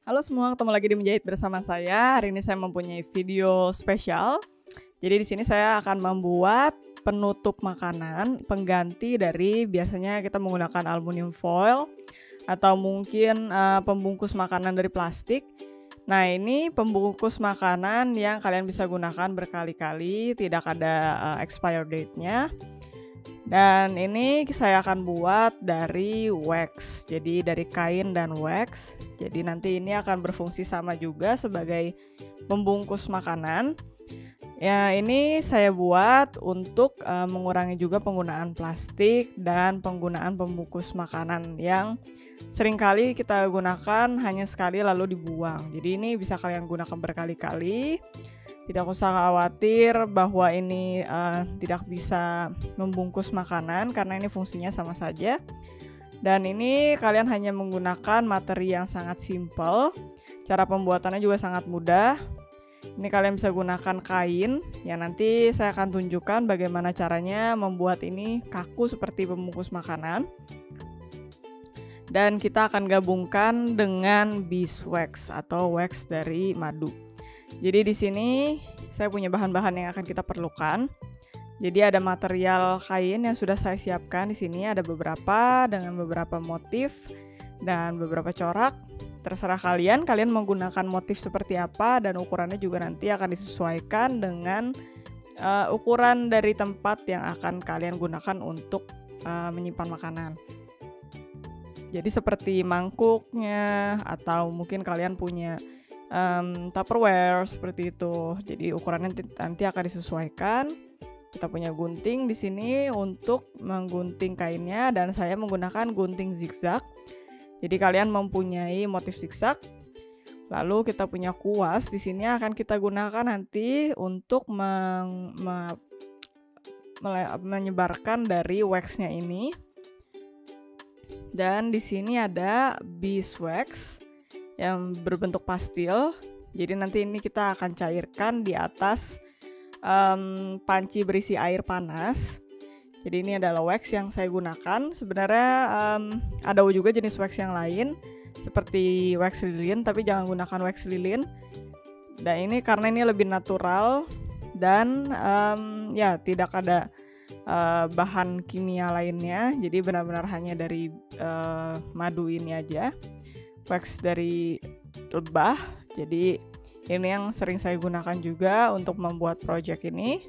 Halo semua, ketemu lagi di Menjahit bersama saya. Hari ini saya mempunyai video spesial. Jadi di sini saya akan membuat penutup makanan pengganti dari biasanya kita menggunakan aluminium foil atau mungkin pembungkus makanan dari plastik. Nah, ini pembungkus makanan yang kalian bisa gunakan berkali-kali, tidak ada expire date-nya. Dan ini saya akan buat dari wax, jadi dari kain dan wax. Jadi nanti ini akan berfungsi sama juga sebagai pembungkus makanan. Ya, ini saya buat untuk mengurangi juga penggunaan plastik dan penggunaan pembungkus makanan yang seringkali kita gunakan hanya sekali lalu dibuang. Jadi ini bisa kalian gunakan berkali-kali. Tidak usah khawatir bahwa ini tidak bisa membungkus makanan karena ini fungsinya sama saja. Dan ini kalian hanya menggunakan materi yang sangat simple. Cara pembuatannya juga sangat mudah. Ini kalian bisa gunakan kain yang nanti saya akan tunjukkan bagaimana caranya membuat ini kaku seperti pembungkus makanan. Dan kita akan gabungkan dengan beeswax atau wax dari madu. Jadi di sini saya punya bahan-bahan yang akan kita perlukan. Jadi ada material kain yang sudah saya siapkan di sini, ada beberapa dengan beberapa motif dan beberapa corak. Terserah kalian menggunakan motif seperti apa dan ukurannya juga nanti akan disesuaikan dengan ukuran dari tempat yang akan kalian gunakan untuk menyimpan makanan. Jadi seperti mangkuknya atau mungkin kalian punya Tupperware seperti itu. Jadi ukurannya nanti akan disesuaikan. Kita punya gunting di sini untuk menggunting kainnya dan saya menggunakan gunting zigzag. Jadi kalian mempunyai motif zigzag. Lalu kita punya kuas di sini akan kita gunakan nanti untuk menyebarkan dari waxnya ini. Dan di sini ada beeswax yang berbentuk pastil. Jadi nanti ini kita akan cairkan di atas panci berisi air panas. Jadi ini adalah wax yang saya gunakan. Sebenarnya ada juga jenis wax yang lain seperti wax lilin, tapi jangan gunakan wax lilin. Dan ini karena ini lebih natural dan ya tidak ada bahan kimia lainnya. Jadi benar-benar hanya dari madu ini aja. Wax dari lebah. Jadi ini yang sering saya gunakan juga untuk membuat project ini.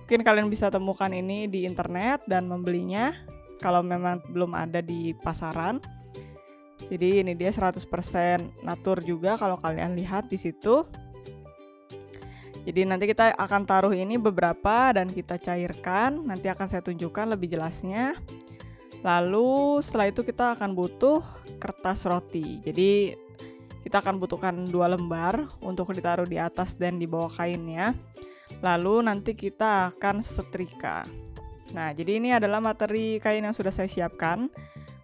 Mungkin kalian bisa temukan ini di internet dan membelinya kalau memang belum ada di pasaran. Jadi ini dia 100% natur juga kalau kalian lihat di situ. Jadi nanti kita akan taruh ini beberapa dan kita cairkan. Nanti akan saya tunjukkan lebih jelasnya. Lalu setelah itu kita akan butuh kertas roti. Jadi kita akan butuhkan 2 lembar untuk ditaruh di atas dan di bawah kainnya. Lalu nanti kita akan setrika. Nah, jadi ini adalah materi kain yang sudah saya siapkan.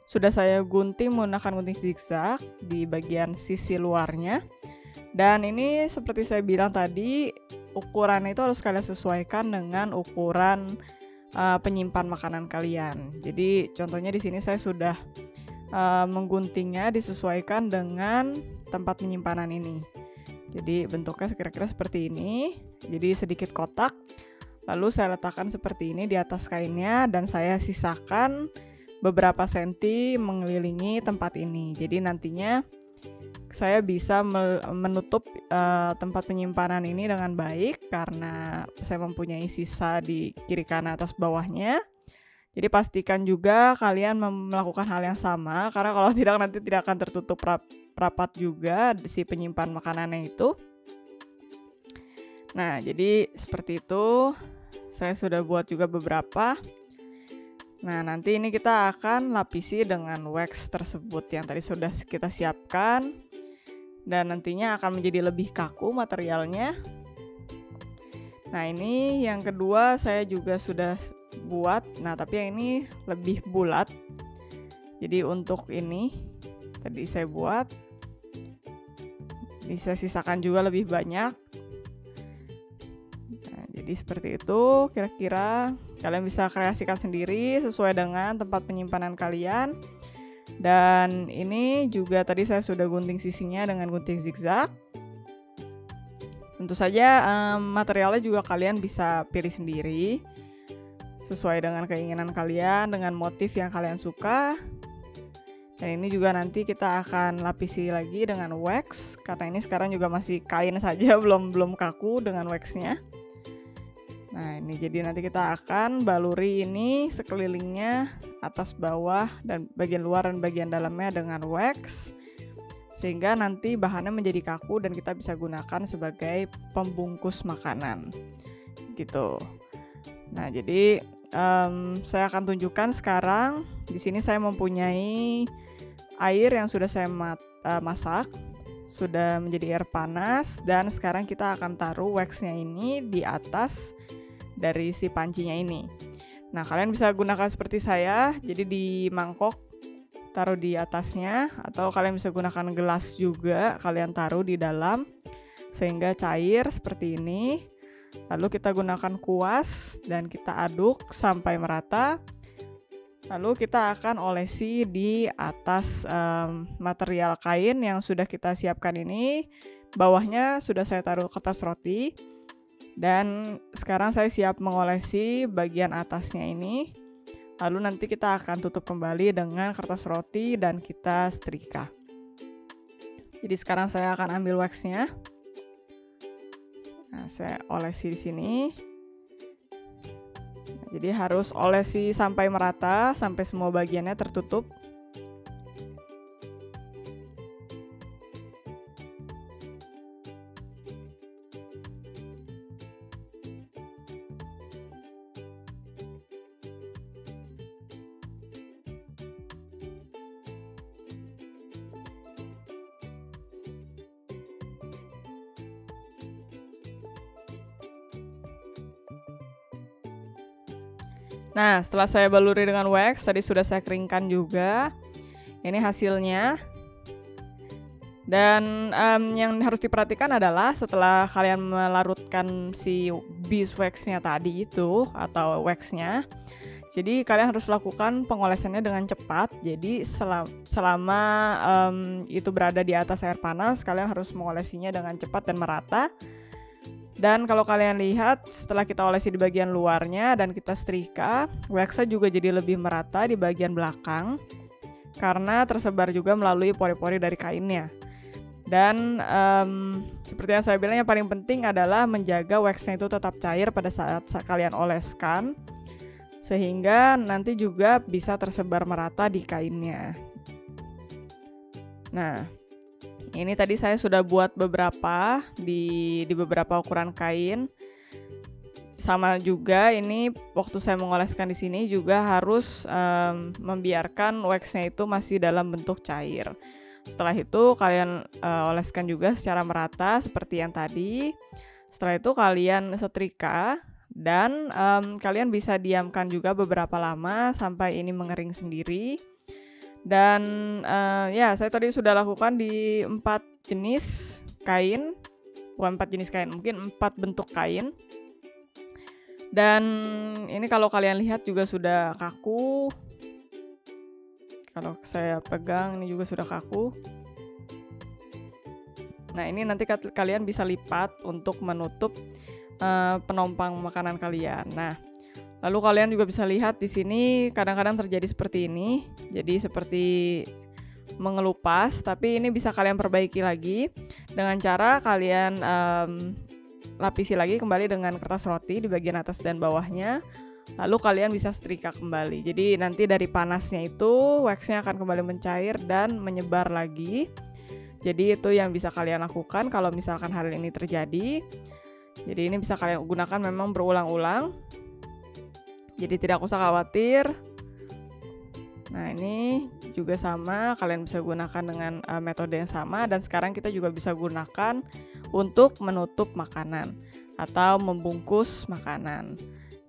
Sudah saya gunting menggunakan gunting zigzag di bagian sisi luarnya. Dan ini seperti saya bilang tadi, ukuran itu harus kalian sesuaikan dengan ukuran penyimpan makanan kalian. Jadi contohnya di sini saya sudah mengguntingnya disesuaikan dengan tempat penyimpanan ini. Jadi bentuknya kira-kira seperti ini. Jadi sedikit kotak. Lalu saya letakkan seperti ini di atas kainnya dan saya sisakan beberapa senti mengelilingi tempat ini. Jadi nantinya saya bisa menutup tempat penyimpanan ini dengan baik karena saya mempunyai sisa di kiri kanan atas bawahnya. Jadi pastikan juga kalian melakukan hal yang sama karena kalau tidak nanti tidak akan tertutup rapat juga si penyimpan makanannya itu. Nah, jadi seperti itu. Saya sudah buat juga beberapa. Nah, nanti ini kita akan lapisi dengan wax tersebut yang tadi sudah kita siapkan. Dan nantinya akan menjadi lebih kaku materialnya. Nah, ini yang kedua saya juga sudah buat. Nah, tapi yang ini lebih bulat. Jadi untuk ini tadi saya buat. Ini saya sisakan juga lebih banyak. Nah, jadi seperti itu kira-kira. Kalian bisa kreasikan sendiri sesuai dengan tempat penyimpanan kalian. Dan ini juga tadi saya sudah gunting sisinya dengan gunting zigzag. Tentu saja materialnya juga kalian bisa pilih sendiri sesuai dengan keinginan kalian, dengan motif yang kalian suka. Dan ini juga nanti kita akan lapisi lagi dengan wax, karena ini sekarang juga masih kain saja, belum kaku dengan waxnya. Nah ini jadi nanti kita akan baluri ini sekelilingnya, atas bawah dan bagian luar dan bagian dalamnya dengan wax, sehingga nanti bahannya menjadi kaku dan kita bisa gunakan sebagai pembungkus makanan gitu. Nah jadi saya akan tunjukkan sekarang. Di sini saya mempunyai air yang sudah saya masak, sudah menjadi air panas, dan sekarang kita akan taruh waxnya ini di atas dari si pancinya ini. Nah kalian bisa gunakan seperti saya, jadi di mangkok taruh di atasnya, atau kalian bisa gunakan gelas juga, kalian taruh di dalam sehingga cair seperti ini. Lalu kita gunakan kuas dan kita aduk sampai merata. Lalu kita akan olesi di atas material kain yang sudah kita siapkan ini. Bawahnya sudah saya taruh kertas roti. Dan sekarang saya siap mengolesi bagian atasnya ini. Lalu nanti kita akan tutup kembali dengan kertas roti dan kita setrika. Jadi sekarang saya akan ambil waxnya. Nah, saya olesi di sini. Jadi harus olesi sampai merata, sampai semua bagiannya tertutup. Nah, setelah saya baluri dengan wax, tadi sudah saya keringkan juga. Ini hasilnya. Dan yang harus diperhatikan adalah setelah kalian melarutkan si beeswax-nya tadi itu, atau waxnya, jadi kalian harus lakukan pengolesannya dengan cepat. Jadi selama itu berada di atas air panas, kalian harus mengolesinya dengan cepat dan merata. Dan kalau kalian lihat, setelah kita olesi di bagian luarnya dan kita setrika, waxnya juga jadi lebih merata di bagian belakang karena tersebar juga melalui pori-pori dari kainnya. Dan seperti yang saya bilang, yang paling penting adalah menjaga waxnya itu tetap cair pada saat kalian oleskan, sehingga nanti juga bisa tersebar merata di kainnya. Nah, ini tadi saya sudah buat beberapa di beberapa ukuran kain. Sama juga ini waktu saya mengoleskan di sini juga harus membiarkan waxnya itu masih dalam bentuk cair. Setelah itu kalian oleskan juga secara merata seperti yang tadi. Setelah itu kalian setrika dan kalian bisa diamkan juga beberapa lama sampai ini mengering sendiri. Dan ya, saya tadi sudah lakukan di 4 jenis kain, bukan 4 jenis kain, mungkin 4 bentuk kain. Dan ini kalau kalian lihat juga sudah kaku. Kalau saya pegang ini juga sudah kaku. Nah ini nanti kalian bisa lipat untuk menutup penompang makanan kalian. Nah, lalu kalian juga bisa lihat di sini kadang-kadang terjadi seperti ini. Jadi seperti mengelupas, tapi ini bisa kalian perbaiki lagi dengan cara kalian lapisi lagi kembali dengan kertas roti di bagian atas dan bawahnya. Lalu kalian bisa setrika kembali. Jadi nanti dari panasnya itu waxnya akan kembali mencair dan menyebar lagi. Jadi itu yang bisa kalian lakukan kalau misalkan hal ini terjadi. Jadi ini bisa kalian gunakan memang berulang-ulang. Jadi tidak usah khawatir. Nah ini juga sama, kalian bisa gunakan dengan metode yang sama. Dan sekarang kita juga bisa gunakan untuk menutup makanan atau membungkus makanan.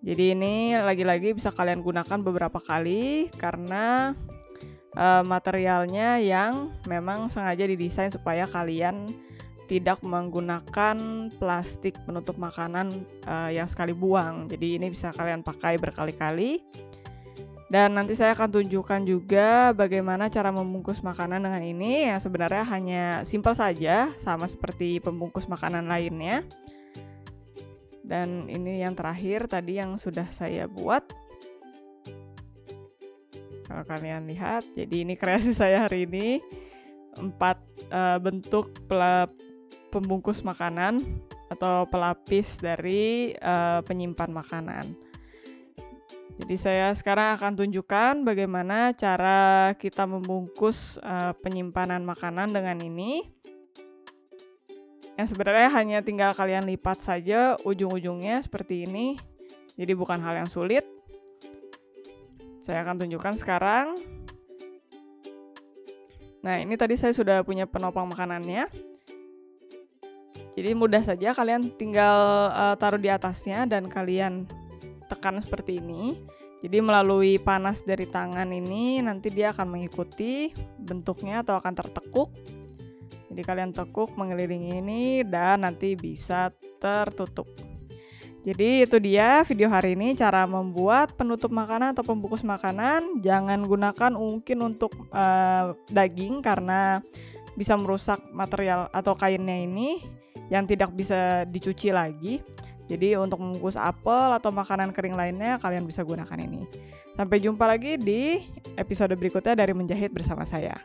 Jadi ini lagi-lagi bisa kalian gunakan beberapa kali karena materialnya yang memang sengaja didesain supaya kalian tidak menggunakan plastik penutup makanan yang sekali buang. Jadi ini bisa kalian pakai berkali-kali. Dan nanti saya akan tunjukkan juga bagaimana cara membungkus makanan dengan ini, yang sebenarnya hanya simpel saja, sama seperti pembungkus makanan lainnya. Dan ini yang terakhir tadi yang sudah saya buat. Kalau kalian lihat, jadi ini kreasi saya hari ini. 4 bentuk pembungkus makanan atau pelapis dari penyimpan makanan. Jadi saya sekarang akan tunjukkan bagaimana cara kita membungkus penyimpanan makanan dengan ini. Yang sebenarnya hanya tinggal kalian lipat saja ujung-ujungnya seperti ini. Jadi bukan hal yang sulit. Saya akan tunjukkan sekarang. Nah, ini tadi saya sudah punya penopang makanannya. Jadi mudah saja, kalian tinggal taruh di atasnya dan kalian tekan seperti ini. Jadi melalui panas dari tangan ini nanti dia akan mengikuti bentuknya atau akan tertekuk. Jadi kalian tekuk mengelilingi ini dan nanti bisa tertutup. Jadi itu dia video hari ini, cara membuat penutup makanan atau pembungkus makanan. Jangan gunakan mungkin untuk daging karena bisa merusak material atau kainnya ini yang tidak bisa dicuci lagi. Jadi untuk membungkus apel atau makanan kering lainnya kalian bisa gunakan ini. Sampai jumpa lagi di episode berikutnya dari Menjahit bersama saya.